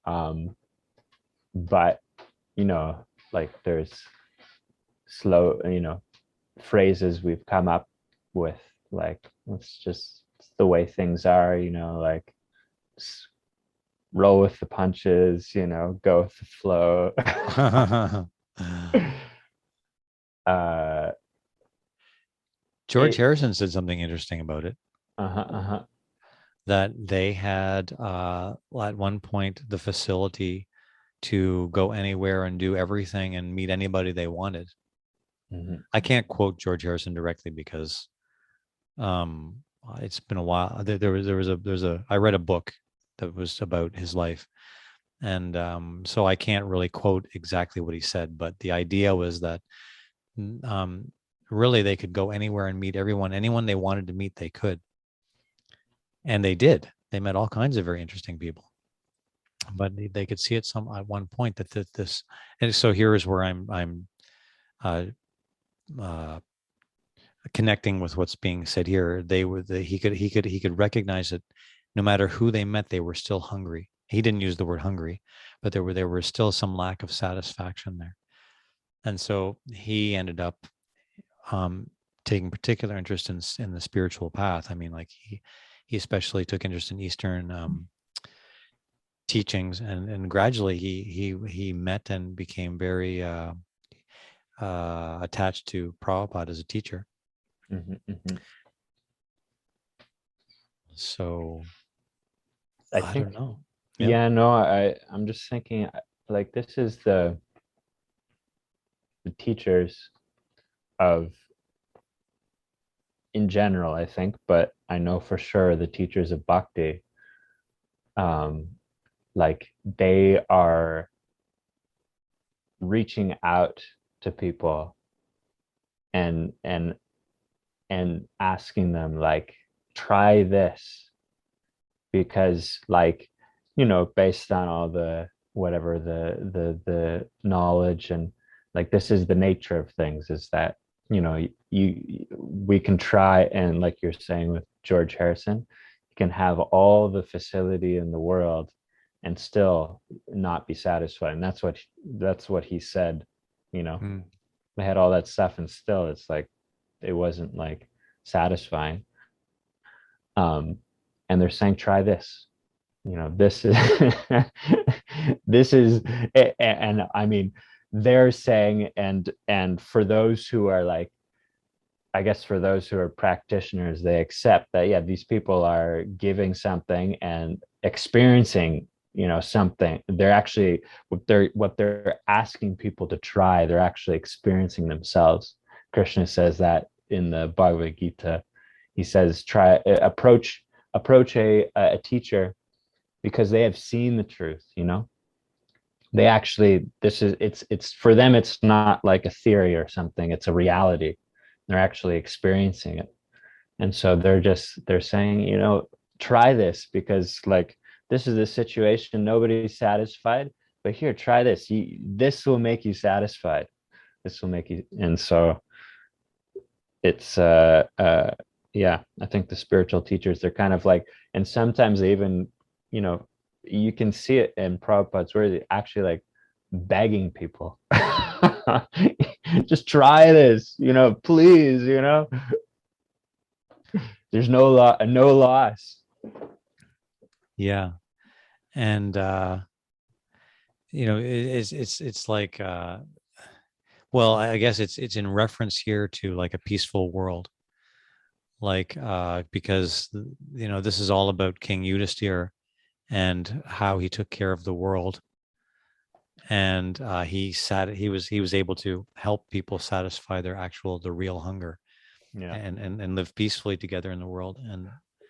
um, but you know, like there's slow, phrases we've come up with, like it's the way things are, like roll with the punches, go with the flow. uh, George it, Harrison said something interesting about it, uh-huh, uh-huh. that they had at one point the facility to go anywhere and do everything and meet anybody they wanted. Mm-hmm. I can't quote George Harrison directly because um, it's been a while. I read a book that was about his life, and so I can't really quote exactly what he said, but the idea was that um, really they could go anywhere and meet anyone they wanted to meet, they could, and they did. They met all kinds of very interesting people, but they could see at one point that this. And so here is where I'm uh, uh, connecting with what's being said here. He could recognize that no matter who they met, they were still hungry. He didn't use the word hungry, but there were still some lack of satisfaction there. And so he ended up um, taking particular interest in the spiritual path. I mean, like he especially took interest in Eastern teachings, and gradually he met and became very attached to Prabhupada as a teacher. Mm-hmm, mm-hmm. So I I don't think, know. Yeah. yeah, no, I'm just thinking, like this is the teachers of, in general, I think, but I know for sure the teachers of Bhakti, um, like they are reaching out to people and asking them, like, try this, because, like, based on all the whatever the knowledge, and like this is the nature of things, is that we can try, and like you're saying with George Harrison, you can have all the facility in the world and still not be satisfied. And that's what he said. you know Mm. they had all that stuff and still it's like it wasn't like satisfying. um and they're saying, try this. This is this is and I mean, they're saying, and for those who are like, I guess for those who are practitioners, they accept that, yeah, these people are giving something and experiencing, something. They're actually, what they're asking people to try, they're actually experiencing themselves. Krishna says that in the Bhagavad Gita. He says, try approach a teacher, because they have seen the truth. They actually, it's for them, it's not like a theory or something, it's a reality. They're actually experiencing it. And so they're saying, try this, because like this is a situation, nobody's satisfied, but here, try this. This will make you satisfied. This will make you. And so it's yeah, I think the spiritual teachers, they're kind of like, and sometimes they even, you know you can see it in Prabhupada's words, actually like begging people, just try this, please, there's no loss. Yeah. And it's like well, I guess it's in reference here to like a peaceful world, like because this is all about King Yudhisthira and how he took care of the world, and he was able to help people satisfy the real hunger, Yeah. and live peacefully together in the world. And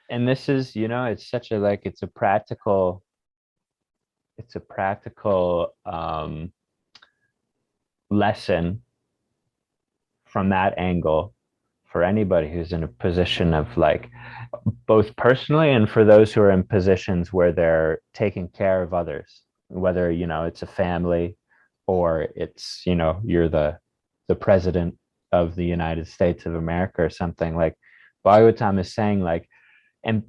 And this is, it's such a like it's a practical lesson from that angle for anybody who's in a position of like both personally and for those who are in positions where they're taking care of others, whether it's a family or it's you're the president of the United States of America or something. Like Bhagavatam is saying, like, and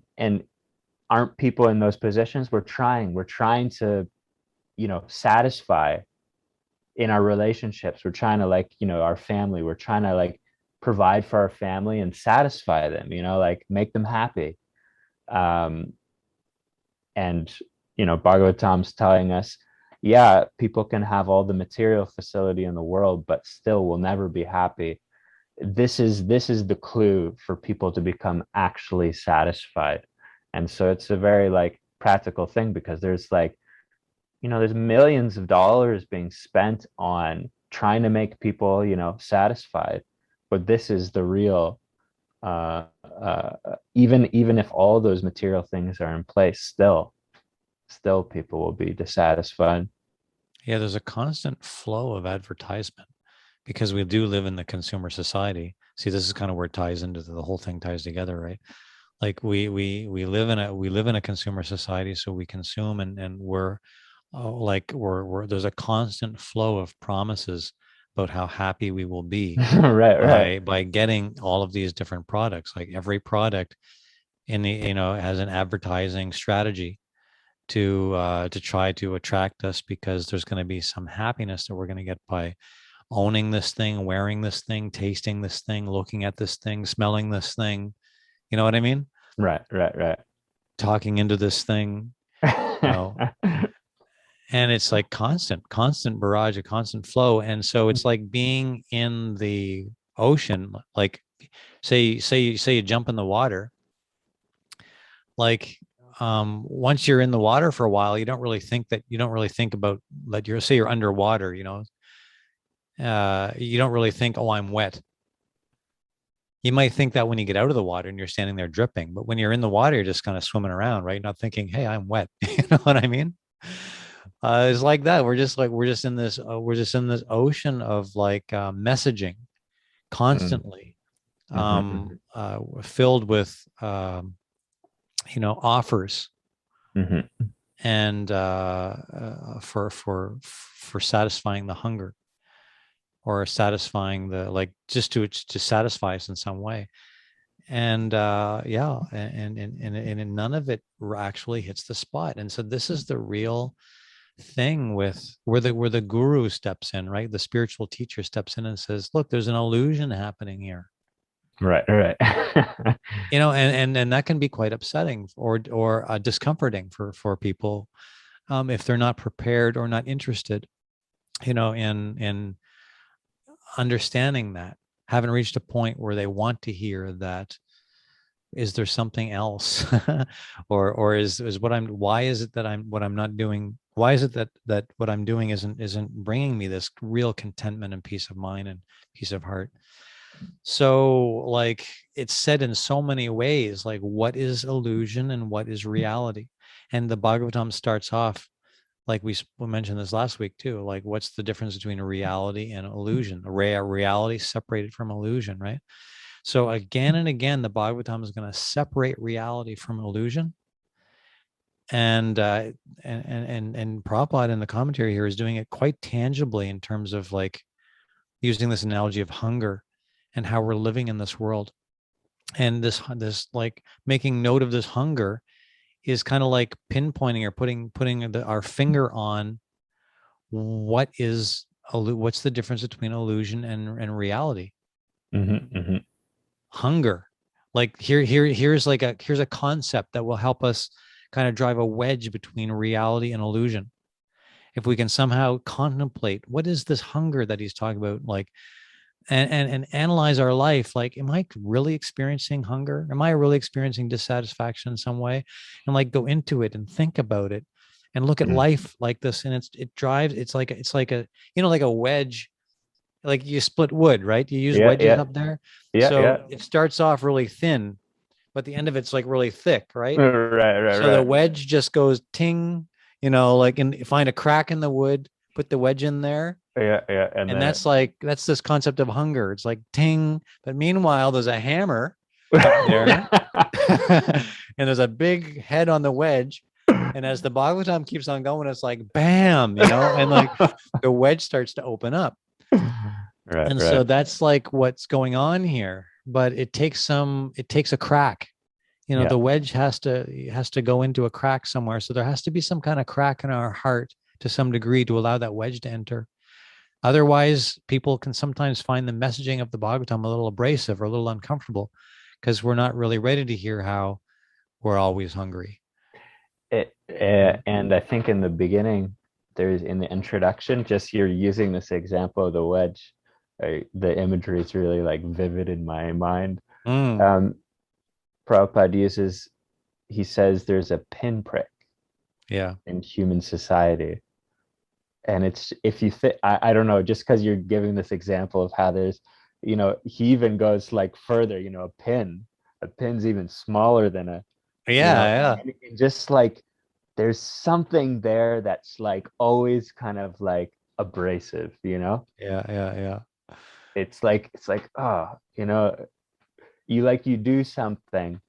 aren't people in those positions? We're trying to satisfy in our relationships. We're trying to, like, our family, we're trying to like provide for our family and satisfy them, like make them happy. um and Bhagavatam's telling us, yeah, people can have all the material facility in the world but still will never be happy. This is the clue for people to become actually satisfied. And so it's a very like practical thing, because there's millions of dollars being spent on trying to make people, satisfied. But this is the real, even if all those material things are in place, still people will be dissatisfied. yeah, there's a constant flow of advertisement because we do live in the consumer society. See, this is kind of where it ties into the whole thing ties together, right? Like we live in a consumer society, so we consume, and we're like we're there's a constant flow of promises about how happy we will be Right, right. by getting all of these different products. Like every product in the has an advertising strategy to try to attract us, because there's going to be some happiness that we're going to get by owning this thing, wearing this thing, tasting this thing, looking at this thing, smelling this thing. You know what I mean? Right, right, right. Talking into this thing, you know, and it's like constant barrage, a constant flow. And so it's like being in the ocean. Like say you jump in the water, like once you're in the water for a while, you don't really think about that. You're say you're underwater, you don't really think, oh, I'm wet. You might think that when you get out of the water and you're standing there dripping, but when you're in the water, you're just kind of swimming around, right? Not thinking, hey, I'm wet. You know what I mean? It's like that. We're just in this ocean of like messaging Mm, constantly, mhm, filled with offers, mhm, and for satisfying the hunger, or satisfying the, like, just to satisfy us in some way. And yeah, and none of it actually hits the spot. And so this is the real thing with where the guru steps in, right? The spiritual teacher steps in and says, look, there's an illusion happening here. right, right. And that can be quite upsetting, or discomforting for people, if they're not prepared or not interested, in understanding that, haven't reached a point where they want to hear that. Is there something else? Or is what I'm why is it that I'm what I'm not doing, why is it that what I'm doing isn't bringing me this real contentment and peace of mind and peace of heart? So, like, it's said in so many ways, like, what is illusion and what is reality? And the Bhagavatam starts off, like we mentioned this last week too, like, what's the difference between a reality and illusion? A reality separated from illusion, right? So again and again, the Bhagavatam is going to separate reality from illusion. And Prabhupada in the commentary here is doing it quite tangibly, in terms of like using this analogy of hunger and how we're living in this world, and this like making note of this hunger is kind of like pinpointing or putting our finger on what's the difference between illusion and reality. Hmm. Hunger. Like here's a concept that will help us kind of drive a wedge between reality and illusion. If we can somehow contemplate what is this hunger that he's talking about, like, and analyze our life, like, am I really experiencing hunger? Am I really experiencing dissatisfaction in some way? And like go into it and think about it and look at life like this. And it drives, it's like a, like a wedge, like you split wood, right? You use Yeah, wedges yeah, up there. yeah, yeah. So it starts off really thin, but the end of it's like really thick, right? Right, right, So the right. wedge just goes ting, like, and find a crack in the wood, put the wedge in there. Yeah, yeah, and And then it. that's this concept of hunger. It's like ting, but meanwhile, there's a hammer up there, and there's a big head on the wedge. And as the Bhagavatam keeps on going, it's like bam, and like the wedge starts to open up. Right, And so right. that's like what's going on here. But it takes a crack. Yeah. The wedge has to go into a crack somewhere. So there has to be some kind of crack in our heart to some degree to allow that wedge to enter. Otherwise, people can sometimes find the messaging of the Bhagavatam a little abrasive or a little uncomfortable because we're not really ready to hear how we're always hungry. And I think in the beginning, there's in the introduction, just you're using this example of the wedge. The imagery is really like vivid in my mind. Mm, Um, Prabhupada uses, he says there's a pinprick yeah. in human society. And it's, if you think, I don't know, just because you're giving this example of how there's, he even goes like further, a pin's even smaller than you know, Yeah. and just like there's something there that's like always kind of like abrasive. Yeah. Yeah. Yeah. It's like, oh, you do something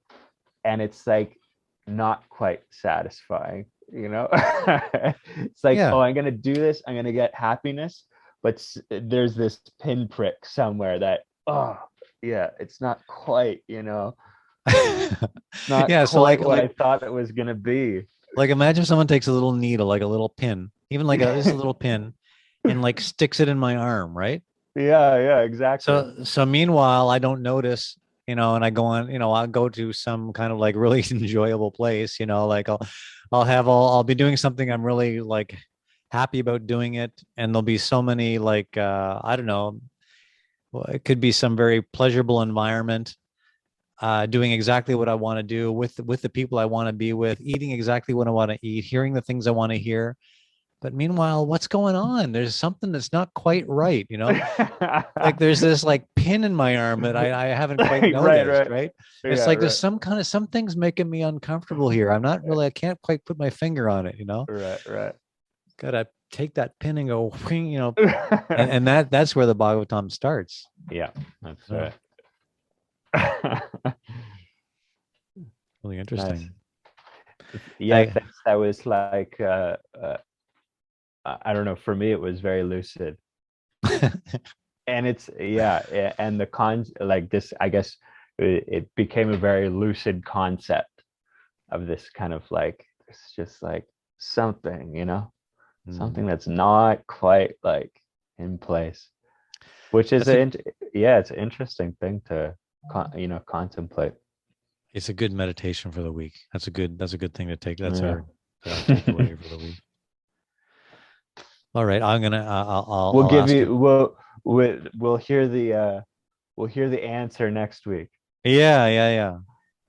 and it's like not quite satisfying. It's like, Yeah. oh, I'm gonna do this, I'm gonna get happiness, but there's this pinprick somewhere that, oh, yeah, it's not quite, not Yeah. So quite what I thought it was gonna be. imagine someone takes a little needle, like a little pin, even like this little pin, and like sticks it in my arm, right? Yeah, yeah, exactly. So meanwhile, I don't notice, and I go on, I'll go to some kind of like really enjoyable place, like I'll be doing something I'm really like happy about doing it. And there'll be so many like, I don't know, well, it could be some very pleasurable environment, doing exactly what I want to do with the people I want to be with, eating exactly what I want to eat, hearing the things I want to hear. But meanwhile, what's going on? There's something that's not quite right. Like there's this like pin in my arm that I haven't quite Right, noticed, right. right? It's Yeah, like there's right. something's making me uncomfortable here. I can't quite put my finger on it. Right, right. Gotta take that pin and go, and that's where the Bhagavatam starts. Yeah, that's Oh, right. really Nice. interesting. Yeah, I I think that was like, I don't know, for me it was very lucid. And it's, yeah, and the like this, I guess it became a very lucid concept of this kind of like, it's just like something, Mm. something that's not quite like in place, which is That's a yeah, it's an interesting thing to contemplate. it's a good meditation for the week. That's a good thing to take. That's Yeah. our takeaway for the week. All right, I'm gonna We'll I'll give ask you. you we'll hear the answer next week. Yeah, yeah, yeah.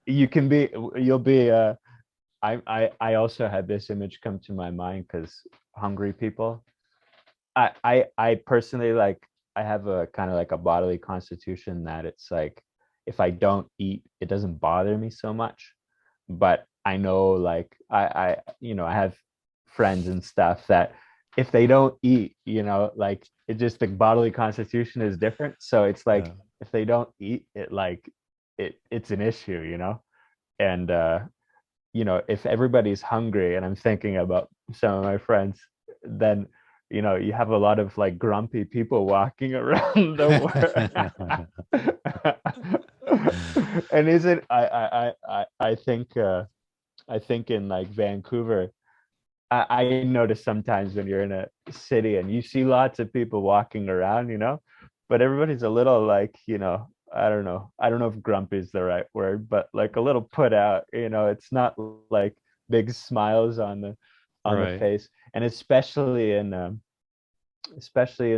You can be you'll be I also had this image come to my mind because hungry people. I personally, like, I have a kind of like a bodily constitution that it's like if I don't eat, it doesn't bother me so much. But I know, like, I have friends and stuff that if they don't eat, like, it just, the bodily constitution is different. So it's like Yeah. if they don't eat, it like it's an issue. And if everybody's hungry, and I'm thinking about some of my friends, then you have a lot of like grumpy people walking around the world. And is it I think I think in like Vancouver, I notice sometimes when you're in a city and you see lots of people walking around, but everybody's a little like, I don't know if grumpy is the right word, but like a little put out, it's not like big smiles on the Right. face. And especially in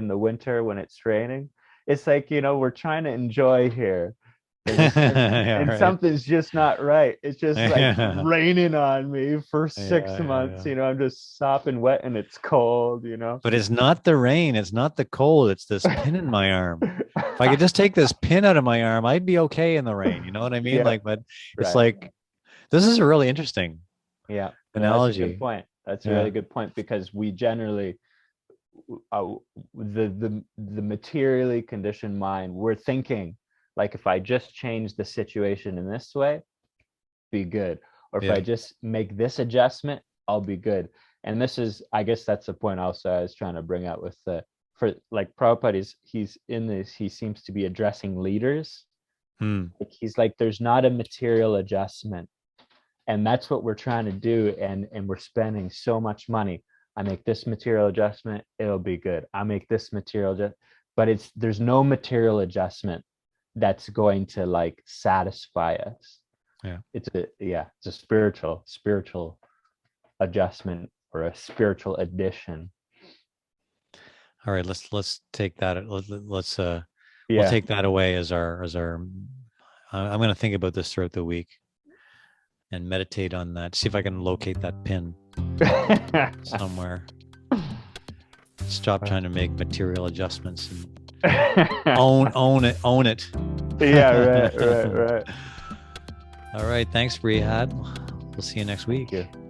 the winter when it's raining, it's like, we're trying to enjoy here. Yeah, And right. something's just not right. It's just like Yeah. raining on me for six Yeah, yeah, months. yeah. I'm just sopping wet and it's cold. But it's not the rain, it's not the cold, it's this pin in my arm. If I could just take this pin out of my arm, I'd be okay in the rain. You know what I mean? Yeah, Like, but it's right. like this is a really interesting Yeah. No, that's a good analogy. point. That's a really Yeah. good point because we generally, the materially conditioned mind, we're thinking like if I just change the situation in this way, be good. Or if I Yeah. just make this adjustment, I'll be good. And this is, I guess that's the point also I was trying to bring out with for like Prabhupada he's in this, he seems to be addressing leaders. Hmm. Like he's like, there's not a material adjustment. And that's what we're trying to do. And we're spending so much money. I make this material adjustment, it'll be good. I make this material but there's no material adjustment that's going to like satisfy us. Yeah. It's a spiritual adjustment or a spiritual addition. All right, let's take that. Let's we'll Yeah. take that away as our I'm going to think about this throughout the week and meditate on that. See if I can locate that pin somewhere. Stop trying to make material adjustments and own it. Yeah, right. All right, thanks, Rehad. We'll see you next Thank week. you.